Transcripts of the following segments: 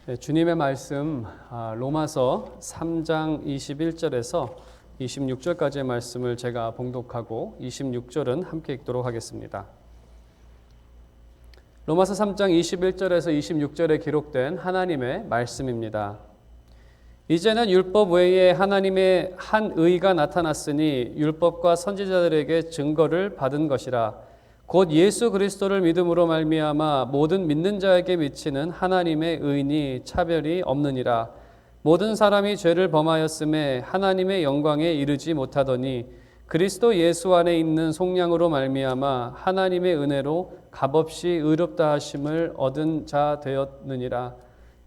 네, 주님의 말씀 로마서 3장 21절에서 26절까지의 말씀을 제가 봉독하고 26절은 함께 읽도록 하겠습니다. 로마서 3장 21절에서 26절에 기록된 하나님의 말씀입니다. 이제는 율법 외에 하나님의 한 의가 나타났으니 율법과 선지자들에게 증거를 받은 것이라. 곧 예수 그리스도를 믿음으로 말미암아 모든 믿는 자에게 미치는 하나님의 의니 차별이 없느니라. 모든 사람이 죄를 범하였음에 하나님의 영광에 이르지 못하더니 그리스도 예수 안에 있는 속량으로 말미암아 하나님의 은혜로 값없이 의롭다 하심을 얻은 자 되었느니라.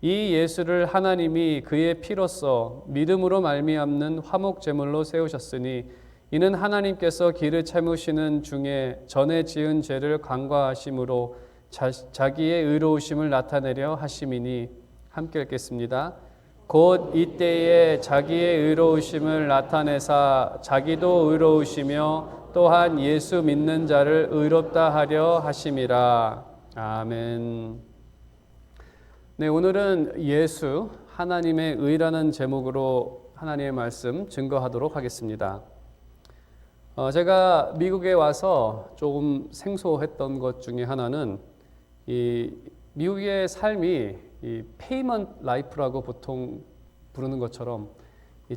이 예수를 하나님이 그의 피로써 믿음으로 말미암는 화목 제물로 세우셨으니 이는 하나님께서 길을 채우시는 중에 전에 지은 죄를 간과하심으로 자기의 의로우심을 나타내려 하심이니. 함께 읽겠습니다. 곧 이때에 자기의 의로우심을 나타내사 자기도 의로우시며 또한 예수 믿는 자를 의롭다 하려 하심이라. 아멘. 네, 오늘은 예수 하나님의 의라는 제목으로 하나님의 말씀 증거하도록 하겠습니다. 제가 미국에 와서 조금 생소했던 것 중에 하나는 이 미국의 삶이 이 페이먼트 라이프라고 보통 부르는 것처럼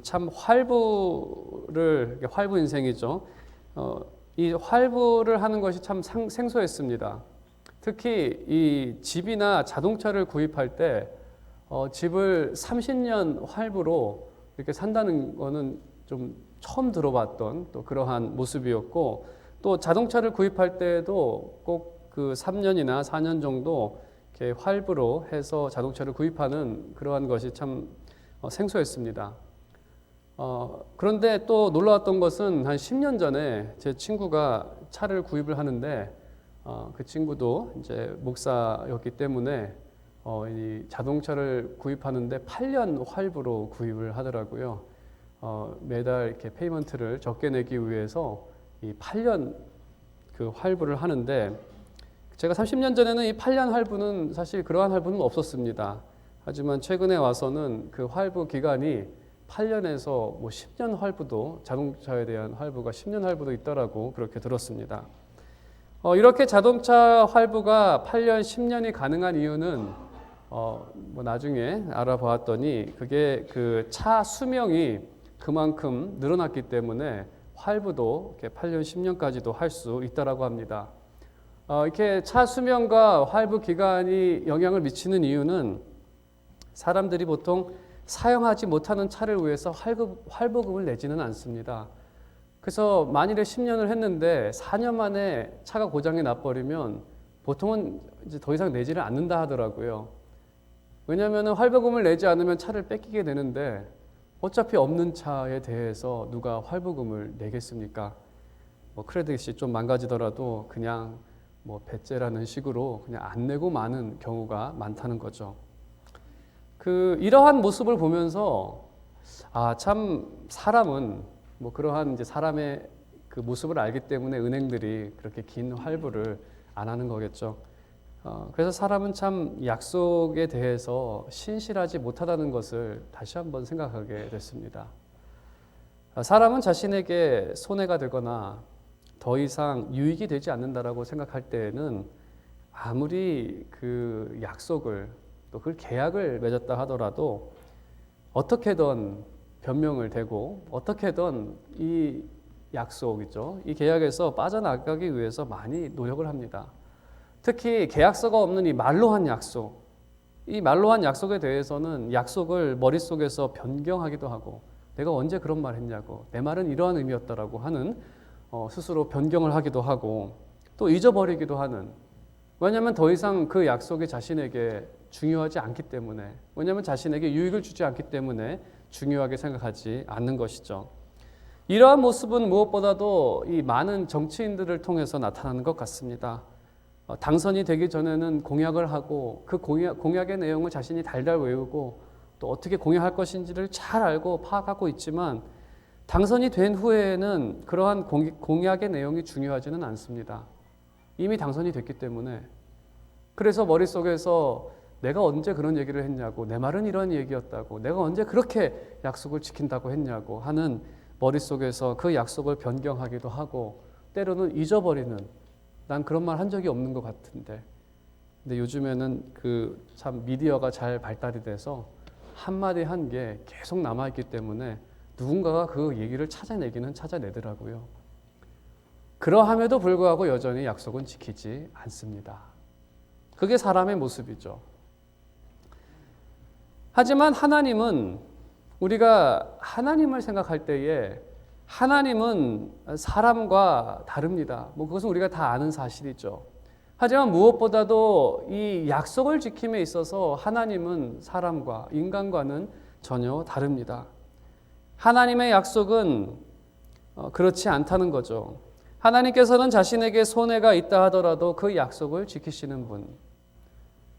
참 활부 인생이죠. 이 활부를 하는 것이 참 생소했습니다. 특히 이 집이나 자동차를 구입할 때 집을 30년 활부로 이렇게 산다는 거는 좀 처음 들어봤던 또 그러한 모습이었고, 또 자동차를 구입할 때도 꼭 그 3년이나 4년 정도 이렇게 활부로 해서 자동차를 구입하는 그러한 것이 참 생소했습니다. 그런데 또 놀라웠던 것은 한 10년 전에 제 친구가 차를 구입을 하는데 그 친구도 이제 목사였기 때문에 이 자동차를 구입하는데 8년 활부로 구입을 하더라고요. 매달 이렇게 페이먼트를 적게 내기 위해서 이 8년 그 활부를 하는데, 제가 30년 전에는 이 8년 활부는 사실 그러한 활부는 없었습니다. 하지만 최근에 와서는 그 활부 기간이 8년에서 10년 활부도, 자동차에 대한 활부가 10년 활부도 있다라고 그렇게 들었습니다. 이렇게 자동차 활부가 8년, 10년이 가능한 이유는 나중에 알아보았더니 그게 그 차 수명이 그만큼 늘어났기 때문에 활부도 이렇게 8년, 10년까지도 할 수 있다라고 합니다. 이렇게 차 수명과 활부 기간이 영향을 미치는 이유는 사람들이 보통 사용하지 못하는 차를 위해서 활보금을 내지는 않습니다. 그래서 만일에 10년을 했는데 4년 만에 차가 고장이 나버리면 보통은 이제 더 이상 내지를 않는다 하더라고요. 왜냐하면 활보금을 내지 않으면 차를 뺏기게 되는데 어차피 없는 차에 대해서 누가 활보금을 내겠습니까? 크레딧이 좀 망가지더라도 그냥 배째라는 식으로 그냥 안 내고 마는 경우가 많다는 거죠. 이러한 모습을 보면서 참 사람은 그러한 이제 사람의 그 모습을 알기 때문에 은행들이 그렇게 긴 활부를 안 하는 거겠죠. 그래서 사람은 참 약속에 대해서 신실하지 못하다는 것을 다시 한번 생각하게 됐습니다. 사람은 자신에게 손해가 되거나 더 이상 유익이 되지 않는다라고 생각할 때에는 아무리 그 약속을 또 그 계약을 맺었다 하더라도 어떻게든 변명을 대고 어떻게든 이 약속이죠, 이 계약에서 빠져나가기 위해서 많이 노력을 합니다. 특히 계약서가 없는 이 말로 한 약속, 이 말로 한 약속에 대해서는 약속을 머릿속에서 변경하기도 하고, 내가 언제 그런 말 했냐고, 내 말은 이러한 의미였다라고 하는 스스로 변경을 하기도 하고 또 잊어버리기도 하는, 왜냐하면 더 이상 그 약속이 자신에게 중요하지 않기 때문에, 왜냐하면 자신에게 유익을 주지 않기 때문에 중요하게 생각하지 않는 것이죠. 이러한 모습은 무엇보다도 이 많은 정치인들을 통해서 나타나는 것 같습니다. 당선이 되기 전에는 공약을 하고 그 공약의 내용을 자신이 달달 외우고 또 어떻게 공약할 것인지를 잘 알고 파악하고 있지만 당선이 된 후에는 그러한 공약의 내용이 중요하지는 않습니다. 이미 당선이 됐기 때문에. 그래서 머릿속에서 내가 언제 그런 얘기를 했냐고, 내 말은 이런 얘기였다고, 내가 언제 그렇게 약속을 지킨다고 했냐고 하는 머릿속에서 그 약속을 변경하기도 하고, 때로는 잊어버리는, 난 그런 말 한 적이 없는 것 같은데. 근데 요즘에는 그 참 미디어가 잘 발달이 돼서 한마디 한 게 계속 남아있기 때문에 누군가가 그 얘기를 찾아내기는 찾아내더라고요. 그러함에도 불구하고 여전히 약속은 지키지 않습니다. 그게 사람의 모습이죠. 하지만 하나님은, 우리가 하나님을 생각할 때에 하나님은 사람과 다릅니다. 그것은 우리가 다 아는 사실이죠. 하지만 무엇보다도 이 약속을 지킴에 있어서 하나님은 사람과, 인간과는 전혀 다릅니다. 하나님의 약속은 그렇지 않다는 거죠. 하나님께서는 자신에게 손해가 있다 하더라도 그 약속을 지키시는 분,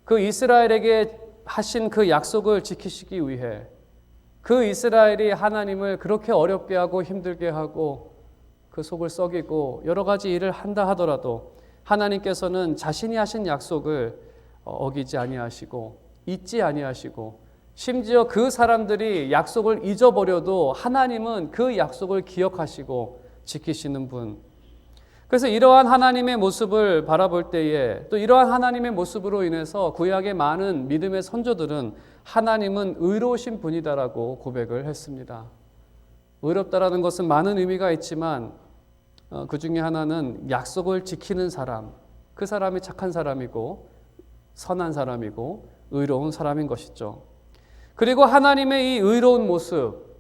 그 이스라엘에게 하신 그 약속을 지키시기 위해 그 이스라엘이 하나님을 그렇게 어렵게 하고 힘들게 하고 그 속을 썩이고 여러 가지 일을 한다 하더라도 하나님께서는 자신이 하신 약속을 어기지 아니하시고 잊지 아니하시고, 심지어 그 사람들이 약속을 잊어버려도 하나님은 그 약속을 기억하시고 지키시는 분. 그래서 이러한 하나님의 모습을 바라볼 때에, 또 이러한 하나님의 모습으로 인해서 구약의 많은 믿음의 선조들은 하나님은 의로우신 분이다라고 고백을 했습니다. 의롭다라는 것은 많은 의미가 있지만 그 중에 하나는 약속을 지키는 사람, 그 사람이 착한 사람이고 선한 사람이고 의로운 사람인 것이죠. 그리고 하나님의 이 의로운 모습,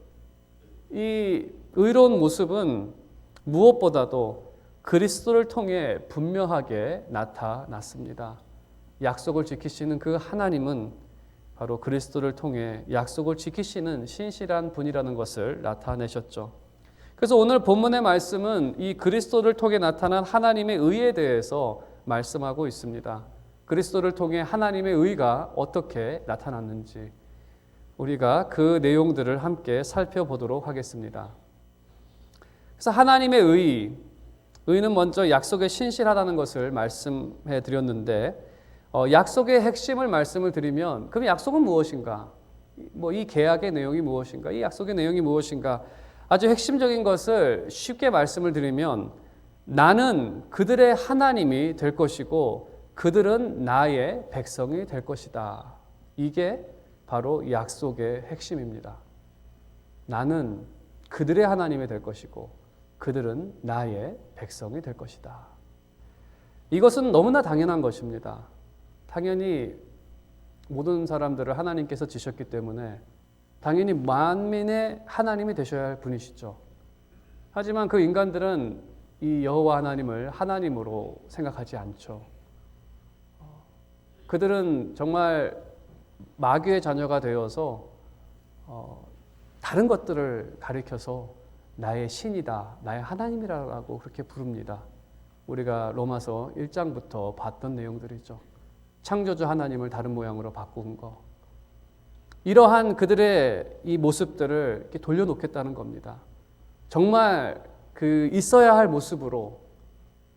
이 의로운 모습은 무엇보다도 그리스도를 통해 분명하게 나타났습니다. 약속을 지키시는 그 하나님은 바로 그리스도를 통해 약속을 지키시는 신실한 분이라는 것을 나타내셨죠. 그래서 오늘 본문의 말씀은 이 그리스도를 통해 나타난 하나님의 의에 대해서 말씀하고 있습니다. 그리스도를 통해 하나님의 의가 어떻게 나타났는지 우리가 그 내용들을 함께 살펴보도록 하겠습니다. 그래서 하나님의 의는 먼저 약속에 신실하다는 것을 말씀해 드렸는데, 약속의 핵심을 말씀을 드리면 그럼 약속은 무엇인가? 이 계약의 내용이 무엇인가? 이 약속의 내용이 무엇인가? 아주 핵심적인 것을 쉽게 말씀을 드리면, 나는 그들의 하나님이 될 것이고 그들은 나의 백성이 될 것이다. 이게 바로 약속의 핵심입니다. 나는 그들의 하나님이 될 것이고 그들은 나의 백성이 될 것이다. 이것은 너무나 당연한 것입니다. 당연히 모든 사람들을 하나님께서 지셨기 때문에 당연히 만민의 하나님이 되셔야 할 분이시죠. 하지만 그 인간들은 이 여호와 하나님을 하나님으로 생각하지 않죠. 그들은 정말 마귀의 자녀가 되어서 다른 것들을 가리켜서 나의 신이다, 나의 하나님이라고 그렇게 부릅니다. 우리가 로마서 1장부터 봤던 내용들이죠. 창조주 하나님을 다른 모양으로 바꾼 거. 이러한 그들의 이 모습들을 이렇게 돌려놓겠다는 겁니다. 정말 그 있어야 할 모습으로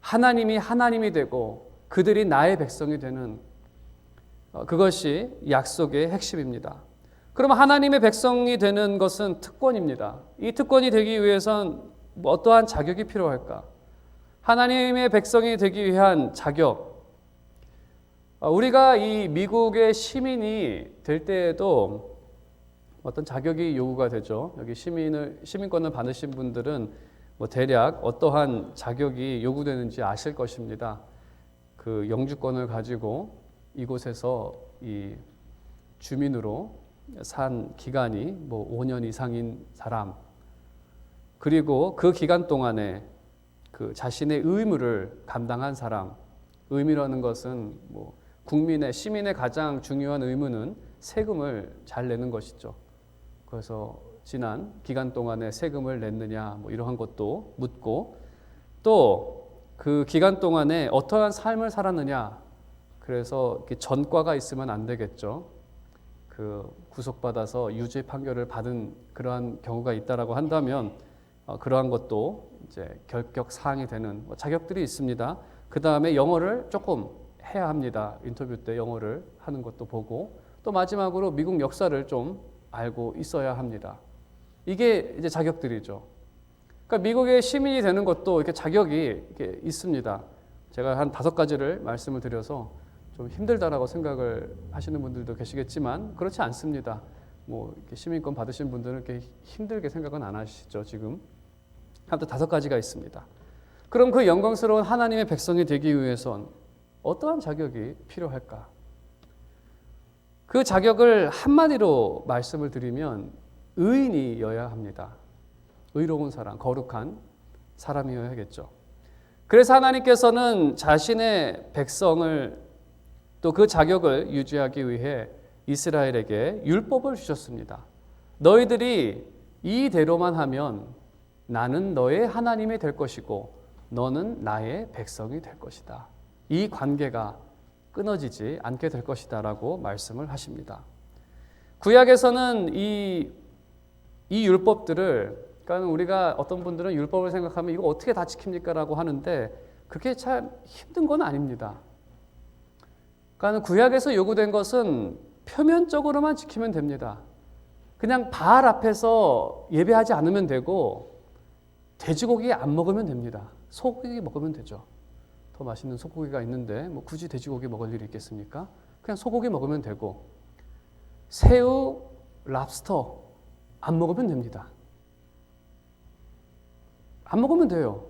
하나님이 하나님이 되고 그들이 나의 백성이 되는, 그것이 약속의 핵심입니다. 그러면 하나님의 백성이 되는 것은 특권입니다. 이 특권이 되기 위해선 어떠한 자격이 필요할까? 하나님의 백성이 되기 위한 자격. 우리가 이 미국의 시민이 될 때에도 어떤 자격이 요구가 되죠. 여기 시민권을 받으신 분들은 대략 어떠한 자격이 요구되는지 아실 것입니다. 그 영주권을 가지고 이곳에서 이 주민으로 산 기간이 5년 이상인 사람, 그리고 그 기간 동안에 그 자신의 의무를 감당한 사람. 의무라는 것은 시민의 가장 중요한 의무는 세금을 잘 내는 것이죠. 그래서 지난 기간 동안에 세금을 냈느냐 이러한 것도 묻고, 또 그 기간 동안에 어떠한 삶을 살았느냐. 그래서 전과가 있으면 안 되겠죠. 그 구속받아서 유죄 판결을 받은 그러한 경우가 있다라고 한다면 그러한 것도 이제 결격 사항이 되는 자격들이 있습니다. 그 다음에 영어를 조금 해야 합니다. 인터뷰 때 영어를 하는 것도 보고, 또 마지막으로 미국 역사를 좀 알고 있어야 합니다. 이게 이제 자격들이죠. 그러니까 미국의 시민이 되는 것도 이렇게 자격이 이렇게 있습니다. 제가 한 5가지를 말씀을 드려서 좀 힘들다라고 생각을 하시는 분들도 계시겠지만 그렇지 않습니다. 뭐 이렇게 시민권 받으신 분들은 이렇게 힘들게 생각은 안 하시죠, 지금. 아무튼 5가지가 있습니다. 그럼 그 영광스러운 하나님의 백성이 되기 위해선 어떠한 자격이 필요할까? 그 자격을 한마디로 말씀을 드리면 의인이어야 합니다. 의로운 사람, 거룩한 사람이어야겠죠. 그래서 하나님께서는 자신의 백성을 또 그 자격을 유지하기 위해 이스라엘에게 율법을 주셨습니다. 너희들이 이대로만 하면 나는 너의 하나님이 될 것이고 너는 나의 백성이 될 것이다. 이 관계가 끊어지지 않게 될 것이다 라고 말씀을 하십니다. 구약에서는 이 율법들을, 그러니까 우리가 어떤 분들은 율법을 생각하면 이거 어떻게 다 지킵니까? 라고 하는데 그렇게 참 힘든 건 아닙니다. 그러니까 구약에서 요구된 것은 표면적으로만 지키면 됩니다. 그냥 바알 앞에서 예배하지 않으면 되고 돼지고기 안 먹으면 됩니다. 소고기 먹으면 되죠. 더 맛있는 소고기가 있는데 뭐 굳이 돼지고기 먹을 일이 있겠습니까? 그냥 소고기 먹으면 되고 새우, 랍스터 안 먹으면 됩니다. 안 먹으면 돼요.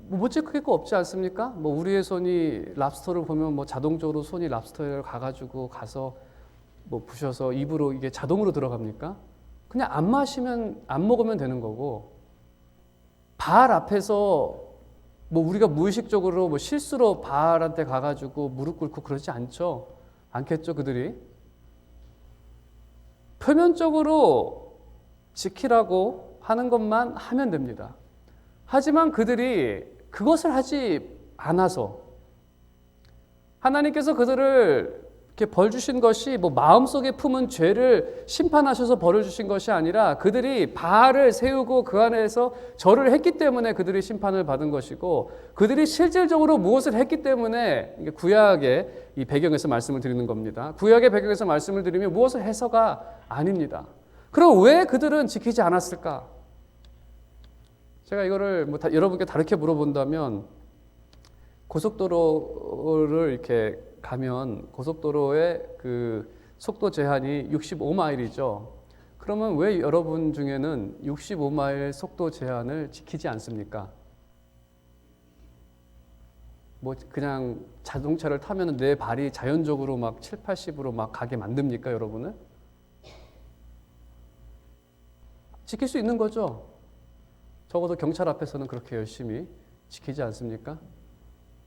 못 지킬 거 없지 않습니까? 뭐 우리의 손이 랍스터를 보면 뭐 자동적으로 손이 랍스터에 가서 뭐 부셔서 입으로 이게 자동으로 들어갑니까? 그냥 안 먹으면 되는 거고, 바알 앞에서 뭐 우리가 무의식적으로 뭐 실수로 바알한테 가가지고 무릎 꿇고 그러지 않겠죠, 그들이? 표면적으로 지키라고 하는 것만 하면 됩니다. 하지만 그들이 그것을 하지 않아서 하나님께서 그들을 이렇게 벌 주신 것이 뭐 마음속에 품은 죄를 심판하셔서 벌을 주신 것이 아니라 그들이 바알을 세우고 그 안에서 절을 했기 때문에 그들이 심판을 받은 것이고, 그들이 실질적으로 무엇을 했기 때문에, 구약의 이 배경에서 말씀을 드리는 겁니다. 구약의 배경에서 말씀을 드리면 무엇을 해서가 아닙니다. 그럼 왜 그들은 지키지 않았을까? 제가 이거를 뭐 여러분께 다르게 물어본다면, 고속도로를 이렇게 가면 고속도로의 그 속도 제한이 65마일이죠. 그러면 왜 여러분 중에는 65마일 속도 제한을 지키지 않습니까? 뭐 그냥 자동차를 타면 내 발이 자연적으로 막 7, 80으로 막 가게 만듭니까, 여러분을? 지킬 수 있는 거죠. 적어도 경찰 앞에서는 그렇게 열심히 지키지 않습니까?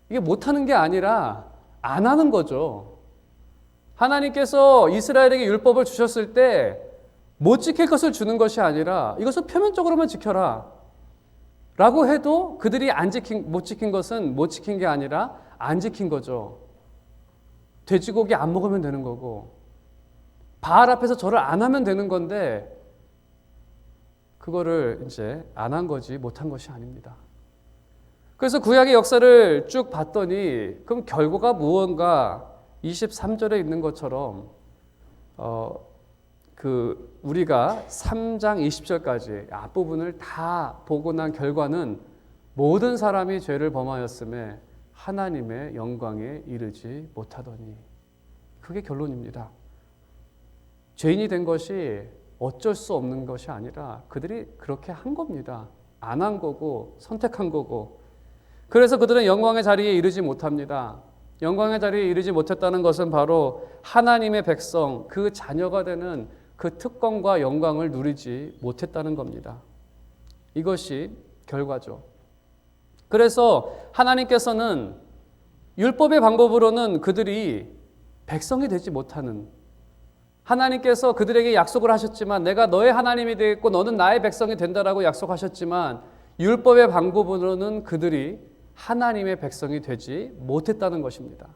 이게 못하는 게 아니라 안 하는 거죠. 하나님께서 이스라엘에게 율법을 주셨을 때 못 지킬 것을 주는 것이 아니라 이것을 표면적으로만 지켜라 라고 해도 그들이 못 지킨 것은 못 지킨 게 아니라 안 지킨 거죠. 돼지고기 안 먹으면 되는 거고 바알 앞에서 절을 안 하면 되는 건데 그거를 이제 안 한 거지 못한 것이 아닙니다. 그래서 구약의 역사를 쭉 봤더니 그럼 결과가 무언가 23절에 있는 것처럼 우리가 3장 20절까지 앞부분을 다 보고 난 결과는 모든 사람이 죄를 범하였음에 하나님의 영광에 이르지 못하더니, 그게 결론입니다. 죄인이 된 것이 어쩔 수 없는 것이 아니라 그들이 그렇게 한 겁니다. 안 한 거고 선택한 거고. 그래서 그들은 영광의 자리에 이르지 못합니다. 영광의 자리에 이르지 못했다는 것은 바로 하나님의 백성, 그 자녀가 되는 그 특권과 영광을 누리지 못했다는 겁니다. 이것이 결과죠. 그래서 하나님께서는 율법의 방법으로는 그들이 백성이 되지 못하는, 하나님께서 그들에게 약속을 하셨지만 내가 너의 하나님이 되겠고 너는 나의 백성이 된다라고 약속하셨지만 율법의 방법으로는 그들이 하나님의 백성이 되지 못했다는 것입니다.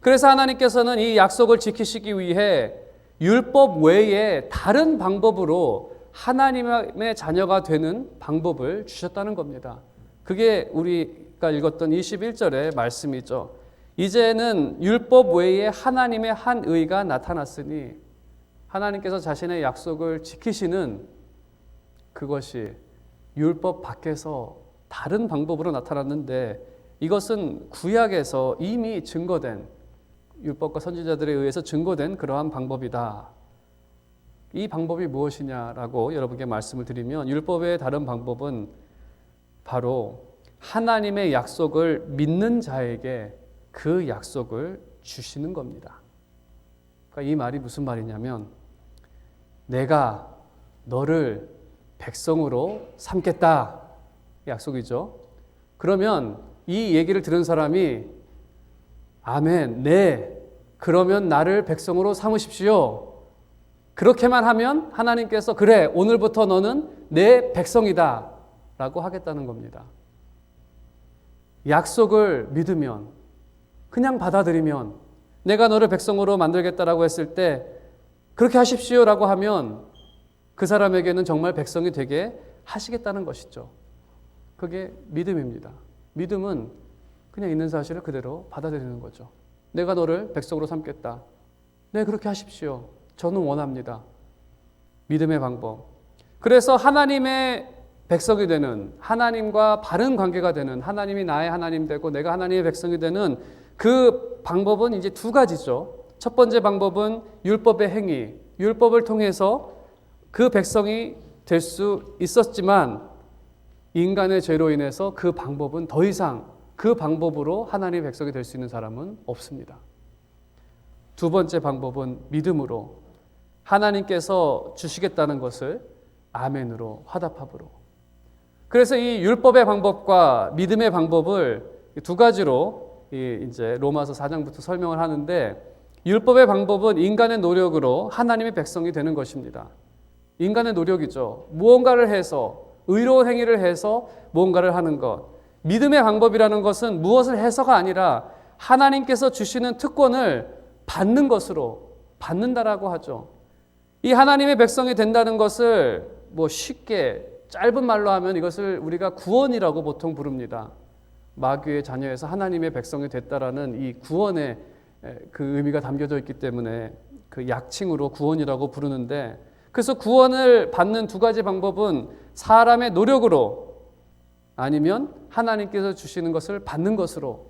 그래서 하나님께서는 이 약속을 지키시기 위해 율법 외에 다른 방법으로 하나님의 자녀가 되는 방법을 주셨다는 겁니다. 그게 우리가 아까 읽었던 21절의 말씀이죠. 이제는 율법 외에 하나님의 한 의가 나타났으니 하나님께서 자신의 약속을 지키시는 그것이 율법 밖에서 다른 방법으로 나타났는데 이것은 구약에서 이미 증거된 율법과 선지자들에 의해서 증거된 그러한 방법이다. 이 방법이 무엇이냐라고 여러분께 말씀을 드리면 율법의 다른 방법은 바로 하나님의 약속을 믿는 자에게 그 약속을 주시는 겁니다. 그러니까 이 말이 무슨 말이냐면 내가 너를 백성으로 삼겠다. 약속이죠. 그러면 이 얘기를 들은 사람이 아멘, 네, 그러면 나를 백성으로 삼으십시오. 그렇게만 하면 하나님께서 그래, 오늘부터 너는 내 백성이다 라고 하겠다는 겁니다. 약속을 믿으면, 그냥 받아들이면, 내가 너를 백성으로 만들겠다라고 했을 때 그렇게 하십시오 라고 하면 그 사람에게는 정말 백성이 되게 하시겠다는 것이죠. 그게 믿음입니다. 믿음은 그냥 있는 사실을 그대로 받아들이는 거죠. 내가 너를 백성으로 삼겠다. 네, 그렇게 하십시오. 저는 원합니다. 믿음의 방법. 그래서 하나님의 백성이 되는, 하나님과 바른 관계가 되는, 하나님이 나의 하나님 되고 내가 하나님의 백성이 되는 그 방법은 이제 두 가지죠. 첫 번째 방법은 율법의 행위, 율법을 통해서 그 백성이 될 수 있었지만 인간의 죄로 인해서 그 방법은 더 이상 그 방법으로 하나님의 백성이 될 수 있는 사람은 없습니다. 두 번째 방법은 믿음으로 하나님께서 주시겠다는 것을 아멘으로, 화답합으로. 그래서 이 율법의 방법과 믿음의 방법을 두 가지로 이제 로마서 4장부터 설명을 하는데 율법의 방법은 인간의 노력으로 하나님의 백성이 되는 것입니다. 인간의 노력이죠. 무언가를 해서 의로운 행위를 해서 무언가를 하는 것. 믿음의 방법이라는 것은 무엇을 해서가 아니라 하나님께서 주시는 특권을 받는 것으로 받는다라고 하죠. 이 하나님의 백성이 된다는 것을 뭐 쉽게 짧은 말로 하면 이것을 우리가 구원이라고 보통 부릅니다. 마귀의 자녀에서 하나님의 백성이 됐다라는 이 구원의 그 의미가 담겨져 있기 때문에 그 약칭으로 구원이라고 부르는데 그래서 구원을 받는 두 가지 방법은 사람의 노력으로 아니면 하나님께서 주시는 것을 받는 것으로.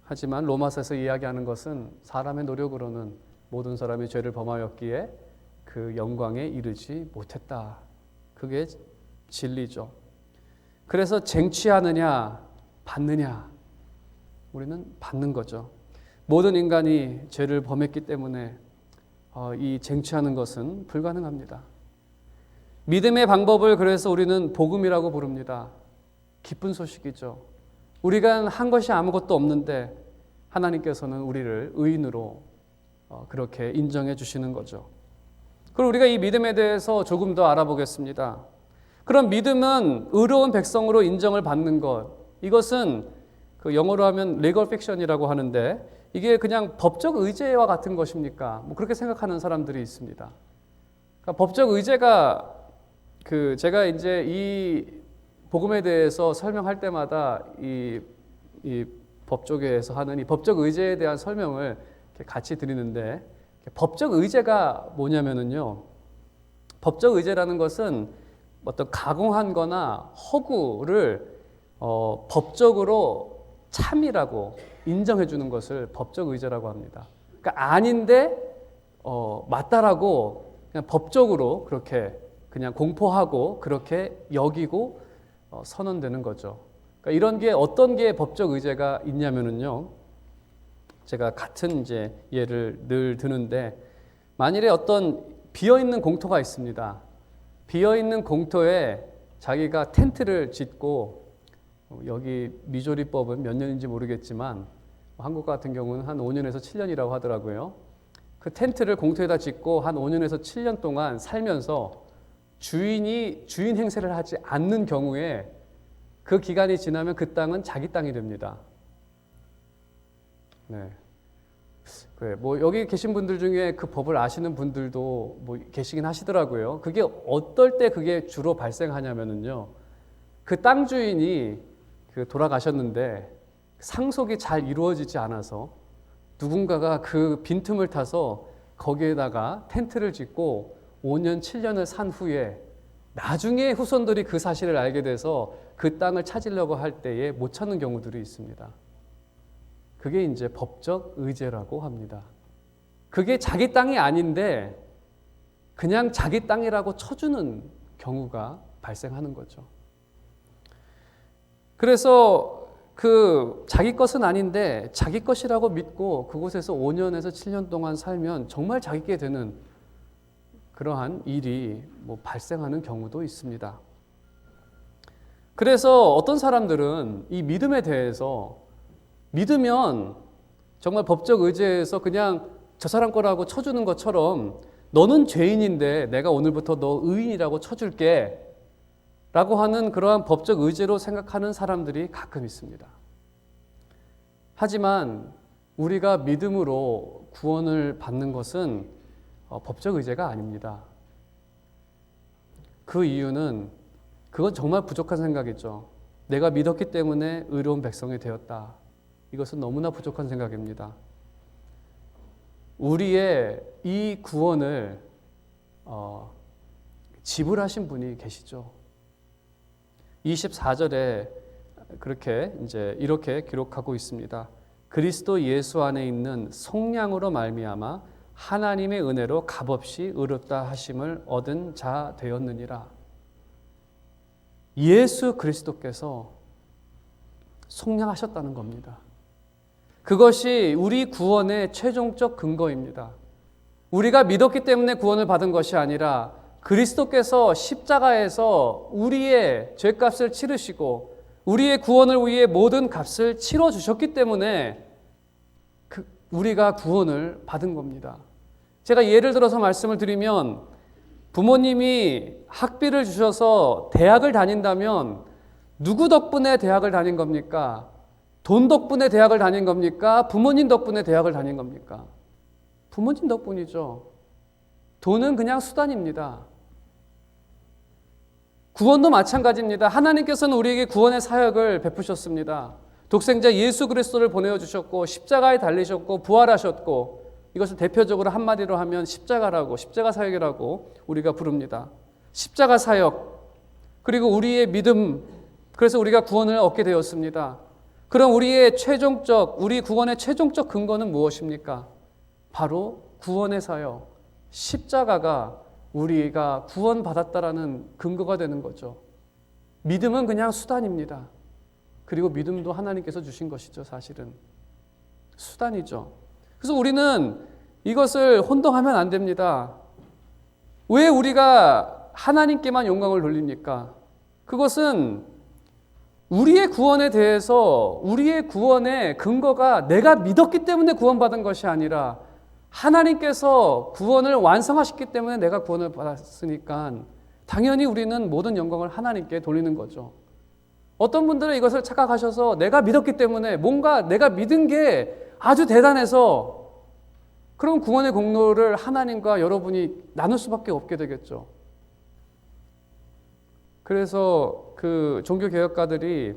하지만 로마서에서 이야기하는 것은 사람의 노력으로는 모든 사람이 죄를 범하였기에 그 영광에 이르지 못했다. 그게 진리죠. 그래서 쟁취하느냐 받느냐, 우리는 받는 거죠. 모든 인간이 죄를 범했기 때문에 이 쟁취하는 것은 불가능합니다. 믿음의 방법을 그래서 우리는 복음이라고 부릅니다. 기쁜 소식이죠. 우리가 한 것이 아무것도 없는데 하나님께서는 우리를 의인으로 그렇게 인정해 주시는 거죠. 그럼 우리가 이 믿음에 대해서 조금 더 알아보겠습니다. 그럼 믿음은 의로운 백성으로 인정을 받는 것, 이것은 그 영어로 하면 legal fiction이라고 하는데 이게 그냥 법적 의제와 같은 것입니까? 뭐 그렇게 생각하는 사람들이 있습니다. 그러니까 법적 의제가 제가 이제 이 복음에 대해서 설명할 때마다 이 법조계에서 하는 이 법적 의제에 대한 설명을 같이 드리는데 법적 의제가 뭐냐면은요. 법적 의제라는 것은 어떤 가공한 거나 허구를 법적으로 참이라고 인정해 주는 것을 법적 의제라고 합니다. 그러니까 아닌데 맞다라고 그냥 법적으로 그렇게 그냥 공포하고 그렇게 여기고 선언되는 거죠. 그러니까 이런 게 어떤 게 법적 의제가 있냐면은요. 제가 같은 이제 예를 늘 드는데 만일에 어떤 비어 있는 공터가 있습니다. 비어 있는 공터에 자기가 텐트를 짓고 여기 미조리법은 몇 년인지 모르겠지만 한국 같은 경우는 한 5년에서 7년이라고 하더라고요. 그 텐트를 공터에다 짓고 한 5년에서 7년 동안 살면서 주인 행세를 하지 않는 경우에 그 기간이 지나면 그 땅은 자기 땅이 됩니다. 네. 그래, 뭐 여기 계신 분들 중에 그 법을 아시는 분들도 뭐 계시긴 하시더라고요. 그게 어떨 때 그게 주로 발생하냐면은요. 그 땅 주인이 돌아가셨는데 상속이 잘 이루어지지 않아서 누군가가 그 빈틈을 타서 거기에다가 텐트를 짓고 5년, 7년을 산 후에 나중에 후손들이 그 사실을 알게 돼서 그 땅을 찾으려고 할 때에 못 찾는 경우들이 있습니다. 그게 이제 법적 의제라고 합니다. 그게 자기 땅이 아닌데 그냥 자기 땅이라고 쳐주는 경우가 발생하는 거죠. 그래서 그 자기 것은 아닌데 자기 것이라고 믿고 그곳에서 5년에서 7년 동안 살면 정말 자기게 되는 그러한 일이 발생하는 경우도 있습니다. 그래서 어떤 사람들은 이 믿음에 대해서 믿으면 정말 법적 의제에서 그냥 저 사람 거라고 쳐주는 것처럼 너는 죄인인데 내가 오늘부터 너 의인이라고 쳐줄게 라고 하는 그러한 법적 의제로 생각하는 사람들이 가끔 있습니다. 하지만 우리가 믿음으로 구원을 받는 것은 법적 의제가 아닙니다. 그 이유는 그건 정말 부족한 생각이죠. 내가 믿었기 때문에 의로운 백성이 되었다. 이것은 너무나 부족한 생각입니다. 우리의 이 구원을 지불하신 분이 계시죠. 24절에 이렇게 기록하고 있습니다. 그리스도 예수 안에 있는 속량으로 말미암아 하나님의 은혜로 값없이 의롭다 하심을 얻은 자 되었느니라. 예수 그리스도께서 속량하셨다는 겁니다. 그것이 우리 구원의 최종적 근거입니다. 우리가 믿었기 때문에 구원을 받은 것이 아니라 그리스도께서 십자가에서 우리의 죄값을 치르시고 우리의 구원을 위해 모든 값을 치러주셨기 때문에 우리가 구원을 받은 겁니다. 제가 예를 들어서 말씀을 드리면 부모님이 학비를 주셔서 대학을 다닌다면 누구 덕분에 대학을 다닌 겁니까? 돈 덕분에 대학을 다닌 겁니까? 부모님 덕분에 대학을 다닌 겁니까? 부모님 덕분이죠. 돈은 그냥 수단입니다. 구원도 마찬가지입니다. 하나님께서는 우리에게 구원의 사역을 베푸셨습니다. 독생자 예수 그리스도를 보내주셨고 십자가에 달리셨고 부활하셨고 이것을 대표적으로 한마디로 하면 십자가라고 십자가 사역이라고 우리가 부릅니다. 십자가 사역 그리고 우리의 믿음 그래서 우리가 구원을 얻게 되었습니다. 그럼 우리 구원의 최종적 근거는 무엇입니까? 바로 구원의 사역 십자가가 우리가 구원받았다라는 근거가 되는 거죠. 믿음은 그냥 수단입니다. 그리고 믿음도 하나님께서 주신 것이죠. 사실은 수단이죠. 그래서 우리는 이것을 혼동하면 안 됩니다. 왜 우리가 하나님께만 영광을 돌립니까? 그것은 우리의 구원에 대해서 우리의 구원의 근거가 내가 믿었기 때문에 구원받은 것이 아니라 하나님께서 구원을 완성하셨기 때문에 내가 구원을 받았으니까 당연히 우리는 모든 영광을 하나님께 돌리는 거죠. 어떤 분들은 이것을 착각하셔서 내가 믿었기 때문에 뭔가 내가 믿은 게 아주 대단해서 그럼 구원의 공로를 하나님과 여러분이 나눌 수밖에 없게 되겠죠. 그래서 그 종교개혁가들이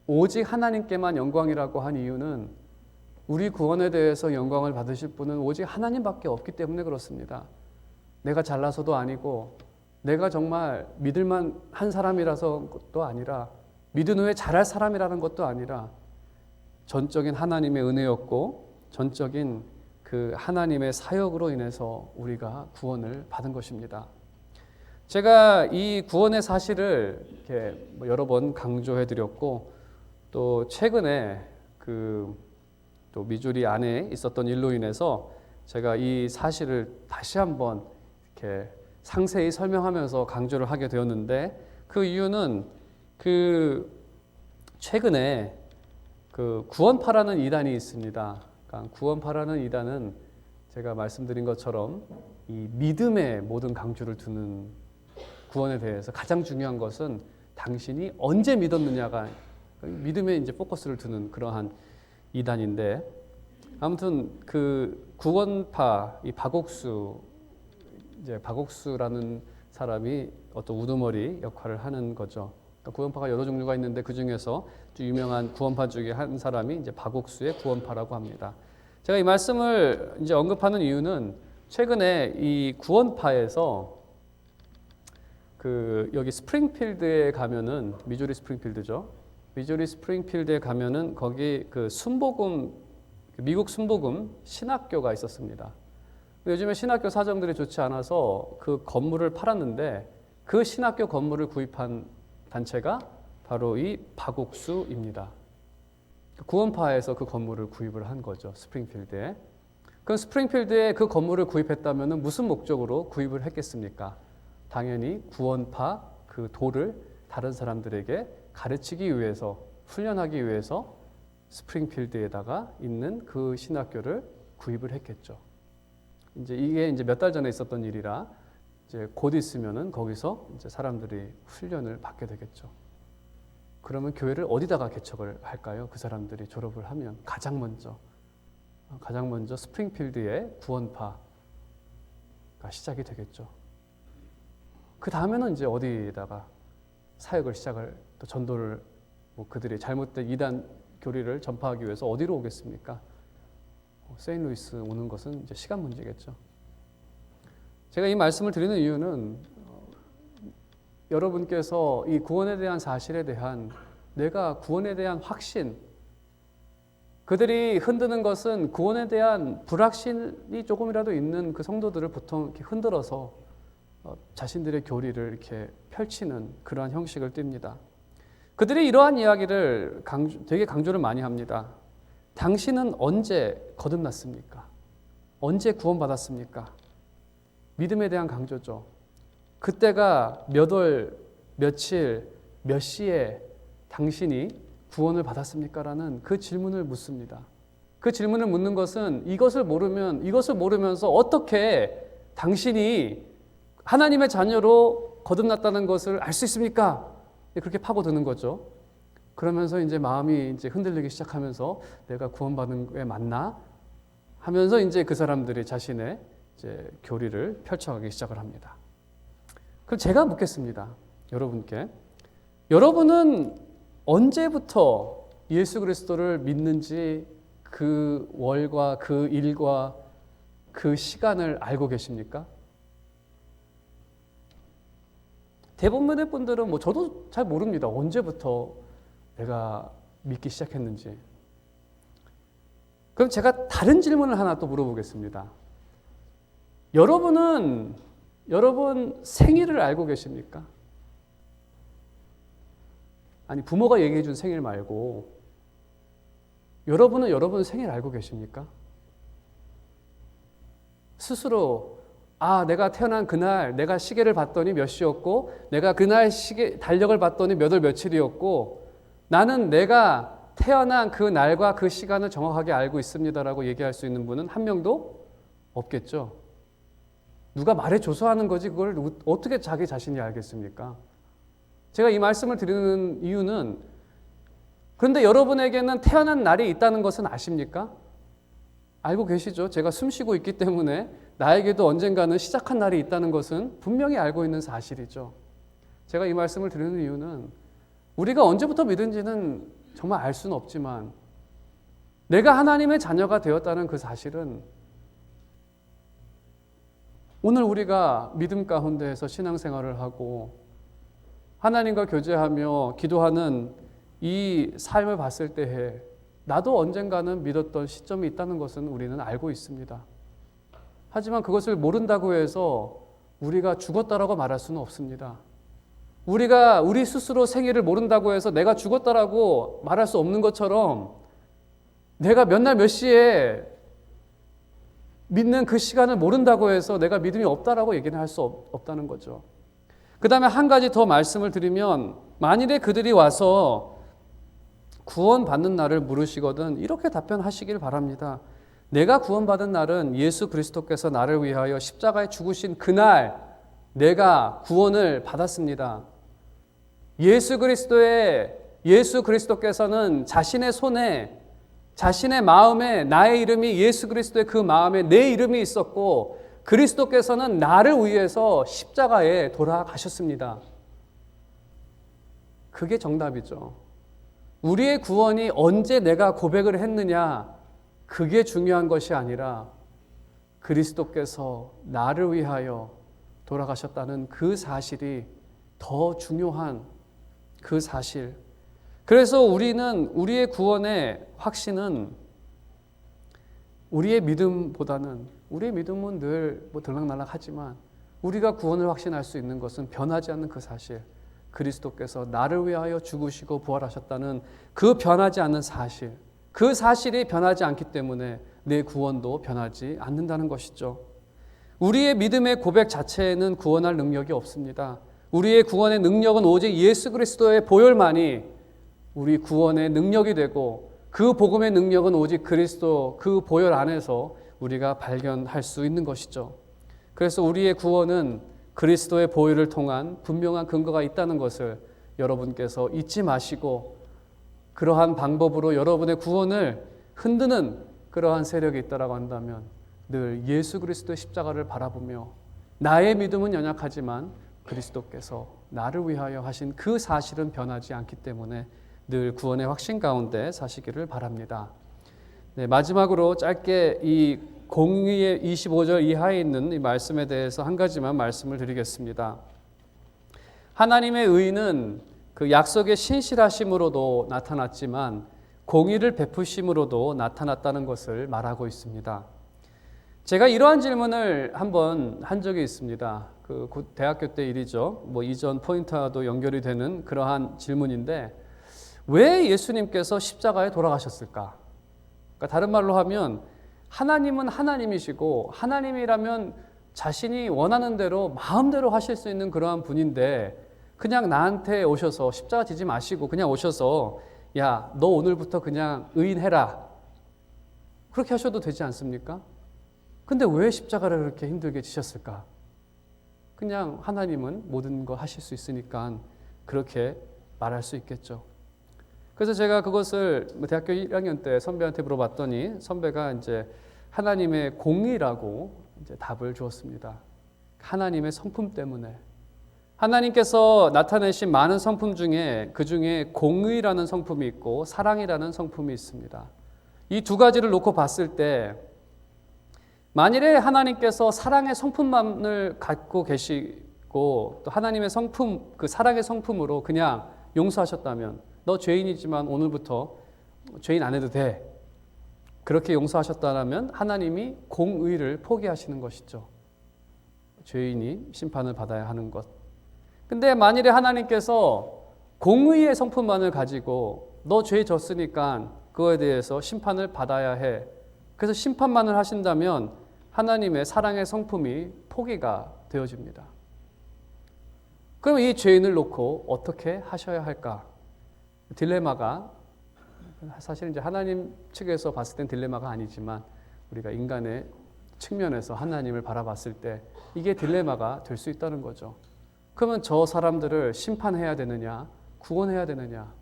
오직 하나님께만 영광이라고 한 이유는 우리 구원에 대해서 영광을 받으실 분은 오직 하나님밖에 없기 때문에 그렇습니다. 내가 잘나서도 아니고 내가 정말 믿을만 한 사람이라서 것도 아니라 믿은 후에 잘할 사람이라는 것도 아니라 전적인 하나님의 은혜였고 전적인 그 하나님의 사역으로 인해서 우리가 구원을 받은 것입니다. 제가 이 구원의 사실을 이렇게 여러 번 강조해 드렸고 또 최근에 또 미주리 안에 있었던 일로 인해서 제가 이 사실을 다시 한번 이렇게 상세히 설명하면서 강조를 하게 되었는데 그 이유는 최근에 구원파라는 이단이 있습니다. 그러니까 구원파라는 이단은 제가 말씀드린 것처럼 이 믿음에 모든 강조를 두는 구원에 대해서 가장 중요한 것은 당신이 언제 믿었느냐가 믿음에 이제 포커스를 두는 그러한 이단인데 아무튼 그 구원파 이 박옥수라는 사람이 어떤 우두머리 역할을 하는 거죠. 구원파가 여러 종류가 있는데 그 중에서 유명한 구원파 중에 한 사람이 이제 박옥수의 구원파라고 합니다. 제가 이 말씀을 이제 언급하는 이유는 최근에 이 구원파에서 여기 스프링필드에 가면은 미주리 스프링필드죠. 미주리 스프링필드에 가면은 거기 미국 순복음 신학교가 있었습니다. 요즘에 신학교 사정들이 좋지 않아서 그 건물을 팔았는데 그 신학교 건물을 구입한 단체가 바로 이 박옥수입니다. 구원파에서 그 건물을 구입을 한 거죠. 스프링필드에. 그럼 스프링필드에 그 건물을 구입했다면 무슨 목적으로 구입을 했겠습니까? 당연히 구원파 그 도를 다른 사람들에게 가르치기 위해서, 훈련하기 위해서 스프링필드에다가 있는 그 신학교를 구입을 했겠죠. 이게 몇 달 전에 있었던 일이라 이제 곧 있으면은 거기서 이제 사람들이 훈련을 받게 되겠죠. 그러면 교회를 어디다가 개척을 할까요? 그 사람들이 졸업을 하면 가장 먼저 스프링필드의 구원파가 시작이 되겠죠. 그 다음에는 이제 어디다가 사역을 시작을 또 전도를 그들이 잘못된 이단 교리를 전파하기 위해서 어디로 오겠습니까? 세인루이스 오는 것은 이제 시간 문제겠죠. 제가 이 말씀을 드리는 이유는 여러분께서 이 구원에 대한 사실에 대한 내가 구원에 대한 확신, 그들이 흔드는 것은 구원에 대한 불확신이 조금이라도 있는 그 성도들을 보통 이렇게 흔들어서 자신들의 교리를 이렇게 펼치는 그러한 형식을 띱니다. 그들이 이러한 이야기를 되게 강조를 많이 합니다. 당신은 언제 거듭났습니까? 언제 구원받았습니까? 믿음에 대한 강조죠. 그때가 몇 월, 며칠, 몇 시에 당신이 구원을 받았습니까? 라는 그 질문을 묻습니다. 그 질문을 묻는 것은 이것을 모르면서 어떻게 당신이 하나님의 자녀로 거듭났다는 것을 알 수 있습니까? 그렇게 파고드는 거죠. 그러면서 이제 마음이 이제 흔들리기 시작하면서 내가 구원받은 게 맞나? 하면서 이제 그 사람들이 자신의 이제 교리를 펼쳐가기 시작을 합니다. 그럼 제가 묻겠습니다. 여러분께. 여러분은 언제부터 예수 그리스도를 믿는지 그 월과 그 일과 그 시간을 알고 계십니까? 대부분의 분들은 저도 잘 모릅니다. 언제부터 내가 믿기 시작했는지. 그럼 제가 다른 질문을 하나 또 물어보겠습니다. 여러분 생일을 알고 계십니까? 아니, 부모가 얘기해 준 생일 말고 여러분은 여러분 생일 알고 계십니까? 스스로 내가 태어난 그날 내가 시계를 봤더니 몇 시였고 내가 그날 시계 달력을 봤더니 몇 월 며칠이었고 나는 내가 태어난 그 날과 그 시간을 정확하게 알고 있습니다라고 얘기할 수 있는 분은 한 명도 없겠죠. 누가 말해줘서 하는 거지 그걸 어떻게 자기 자신이 알겠습니까? 제가 이 말씀을 드리는 이유는 그런데 여러분에게는 태어난 날이 있다는 것은 아십니까? 알고 계시죠? 제가 숨 쉬고 있기 때문에 나에게도 언젠가는 시작한 날이 있다는 것은 분명히 알고 있는 사실이죠. 제가 이 말씀을 드리는 이유는 우리가 언제부터 믿은지는 정말 알 수는 없지만 내가 하나님의 자녀가 되었다는 그 사실은 오늘 우리가 믿음 가운데에서 신앙생활을 하고 하나님과 교제하며 기도하는 이 삶을 봤을 때에 나도 언젠가는 믿었던 시점이 있다는 것은 우리는 알고 있습니다. 하지만 그것을 모른다고 해서 우리가 죽었다라고 말할 수는 없습니다. 우리가 우리 스스로 생일을 모른다고 해서 내가 죽었다라고 말할 수 없는 것처럼 내가 몇 날 몇 시에 믿는 그 시간을 모른다고 해서 내가 믿음이 없다라고 얘기는 할 수 없다는 거죠. 그 다음에 한 가지 더 말씀을 드리면 만일에 그들이 와서 구원받는 날을 물으시거든 이렇게 답변하시길 바랍니다. 내가 구원받은 날은 예수 그리스도께서 나를 위하여 십자가에 죽으신 그날 내가 구원을 받았습니다. 예수 그리스도께서는 자신의 손에 자신의 마음에 나의 이름이 예수 그리스도의 그 마음에 내 이름이 있었고 그리스도께서는 나를 위해서 십자가에 돌아가셨습니다. 그게 정답이죠. 우리의 구원이 언제 내가 고백을 했느냐, 그게 중요한 것이 아니라 그리스도께서 나를 위하여 돌아가셨다는 그 사실이 더 중요한 그 사실. 그래서 우리는 우리의 구원의 확신은 우리의 믿음보다는, 우리의 믿음은 늘 들락날락하지만 우리가 구원을 확신할 수 있는 것은 변하지 않는 그 사실, 그리스도께서 나를 위하여 죽으시고 부활하셨다는 그 변하지 않는 사실, 그 사실이 변하지 않기 때문에 내 구원도 변하지 않는다는 것이죠. 우리의 믿음의 고백 자체에는 구원할 능력이 없습니다. 우리의 구원의 능력은 오직 예수 그리스도의 보혈만이 우리 구원의 능력이 되고, 그 복음의 능력은 오직 그리스도 그 보혈 안에서 우리가 발견할 수 있는 것이죠. 그래서 우리의 구원은 그리스도의 보혈을 통한 분명한 근거가 있다는 것을 여러분께서 잊지 마시고, 그러한 방법으로 여러분의 구원을 흔드는 그러한 세력이 있다고 한다면 늘 예수 그리스도의 십자가를 바라보며, 나의 믿음은 연약하지만 그리스도께서 나를 위하여 하신 그 사실은 변하지 않기 때문에 늘 구원의 확신 가운데 사시기를 바랍니다. 네, 마지막으로 짧게 이 공의의 25절 이하에 있는 이 말씀에 대해서 한 가지만 말씀을 드리겠습니다. 하나님의 의는 그 약속의 신실하심으로도 나타났지만 공의를 베푸심으로도 나타났다는 것을 말하고 있습니다. 제가 이러한 질문을 한번 한 적이 있습니다. 그 대학교 때 일이죠. 이전 포인트와도 연결이 되는 그러한 질문인데, 왜 예수님께서 십자가에 돌아가셨을까? 그러니까 다른 말로 하면 하나님은 하나님이시고, 하나님이라면 자신이 원하는 대로 마음대로 하실 수 있는 그러한 분인데, 그냥 나한테 오셔서 십자가 지지 마시고 그냥 오셔서 야, 너 오늘부터 그냥 의인해라, 그렇게 하셔도 되지 않습니까? 근데 왜 십자가를 그렇게 힘들게 지셨을까? 그냥 하나님은 모든 거 하실 수 있으니까 그렇게 말할 수 있겠죠. 그래서 제가 그것을 대학교 1학년 때 선배한테 물어봤더니 선배가 이제 하나님의 공의라고 이제 답을 주었습니다. 하나님의 성품 때문에. 하나님께서 나타내신 많은 성품 중에 그 중에 공의라는 성품이 있고 사랑이라는 성품이 있습니다. 이 두 가지를 놓고 봤을 때, 만일에 하나님께서 사랑의 성품만을 갖고 계시고 또 하나님의 성품, 그 사랑의 성품으로 그냥 용서하셨다면, 너 죄인이지만 오늘부터 죄인 안 해도 돼, 그렇게 용서하셨다면 하나님이 공의를 포기하시는 것이죠. 죄인이 심판을 받아야 하는 것. 근데 만일에 하나님께서 공의의 성품만을 가지고 너 죄 졌으니까 그거에 대해서 심판을 받아야 해, 그래서 심판만을 하신다면 하나님의 사랑의 성품이 포기가 되어집니다. 그럼 이 죄인을 놓고 어떻게 하셔야 할까? 딜레마가, 사실 이제 하나님 측에서 봤을 땐 딜레마가 아니지만 우리가 인간의 측면에서 하나님을 바라봤을 때 이게 딜레마가 될 수 있다는 거죠. 그러면 저 사람들을 심판해야 되느냐, 구원해야 되느냐,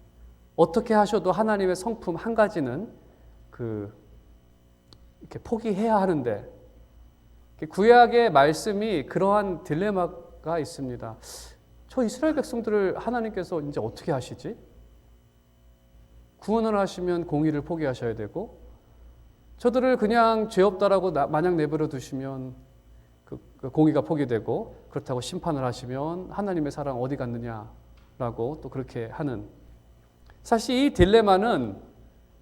어떻게 하셔도 하나님의 성품 한 가지는 이렇게 포기해야 하는데, 구약의 말씀이 그러한 딜레마가 있습니다. 저 이스라엘 백성들을 하나님께서 이제 어떻게 하시지? 구원을 하시면 공의를 포기하셔야 되고, 저들을 그냥 죄 없다라고 마냥 내버려 두시면 그 공의가 포기되고, 그렇다고 심판을 하시면 하나님의 사랑 어디 갔느냐라고 또 그렇게 하는, 사실 이 딜레마는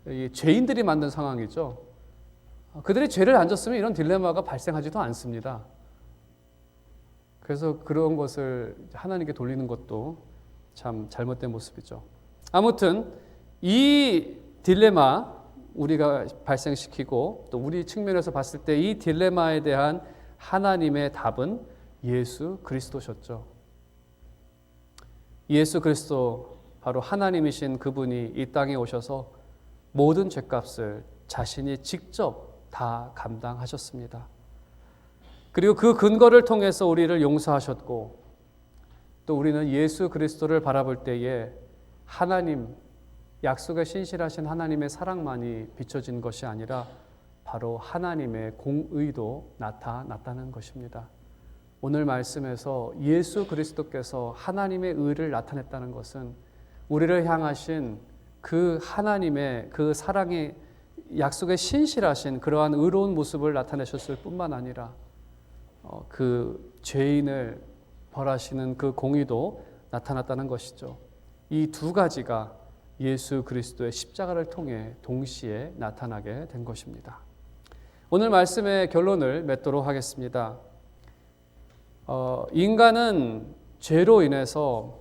이 죄인들이 만든 상황이죠. 그들이 죄를 안 졌으면 이런 딜레마가 발생하지도 않습니다. 그래서 그런 것을 하나님께 돌리는 것도 참 잘못된 모습이죠. 아무튼 이 딜레마 우리가 발생시키고 또 우리 측면에서 봤을 때 이 딜레마에 대한 하나님의 답은 예수 그리스도셨죠. 예수 그리스도, 바로 하나님이신 그분이 이 땅에 오셔서 모든 죄값을 자신이 직접 다 감당하셨습니다. 그리고 그 근거를 통해서 우리를 용서하셨고, 또 우리는 예수 그리스도를 바라볼 때에 하나님, 약속에 신실하신 하나님의 사랑만이 비춰진 것이 아니라 바로 하나님의 공의도 나타났다는 것입니다. 오늘 말씀에서 예수 그리스도께서 하나님의 의를 나타냈다는 것은 우리를 향하신 그 하나님의 그 사랑의 약속에 신실하신 그러한 의로운 모습을 나타내셨을 뿐만 아니라 그 죄인을 벌하시는 그 공의도 나타났다는 것이죠. 이 두 가지가 예수 그리스도의 십자가를 통해 동시에 나타나게 된 것입니다. 오늘 말씀의 결론을 맺도록 하겠습니다. 인간은 죄로 인해서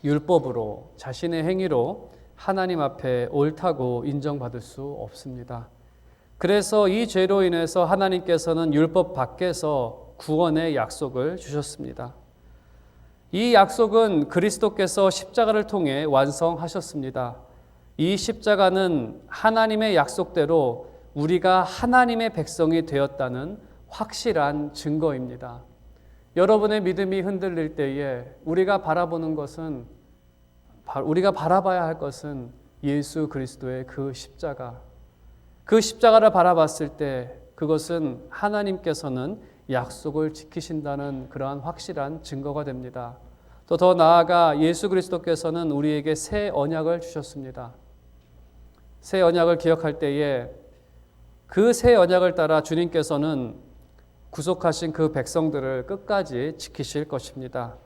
율법으로 자신의 행위로 하나님 앞에 옳다고 인정받을 수 없습니다. 그래서 이 죄로 인해서 하나님께서는 율법 밖에서 구원의 약속을 주셨습니다. 이 약속은 그리스도께서 십자가를 통해 완성하셨습니다. 이 십자가는 하나님의 약속대로 우리가 하나님의 백성이 되었다는 확실한 증거입니다. 여러분의 믿음이 흔들릴 때에 우리가 바라보는 것은, 우리가 바라봐야 할 것은 예수 그리스도의 그 십자가. 그 십자가를 바라봤을 때 그것은 하나님께서는 약속을 지키신다는 그러한 확실한 증거가 됩니다. 또 더 나아가 예수 그리스도께서는 우리에게 새 언약을 주셨습니다. 새 언약을 기억할 때에 그 새 언약을 따라 주님께서는 구속하신 그 백성들을 끝까지 지키실 것입니다.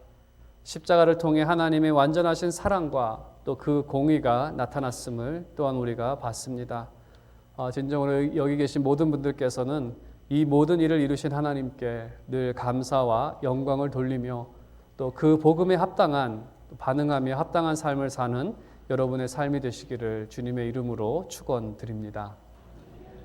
십자가를 통해 하나님의 완전하신 사랑과 또 그 공의가 나타났음을 또한 우리가 봤습니다. 진정으로 여기 계신 모든 분들께서는 이 모든 일을 이루신 하나님께 늘 감사와 영광을 돌리며 또 그 복음에 합당한, 반응하며 합당한 삶을 사는 여러분의 삶이 되시기를 주님의 이름으로 축원드립니다.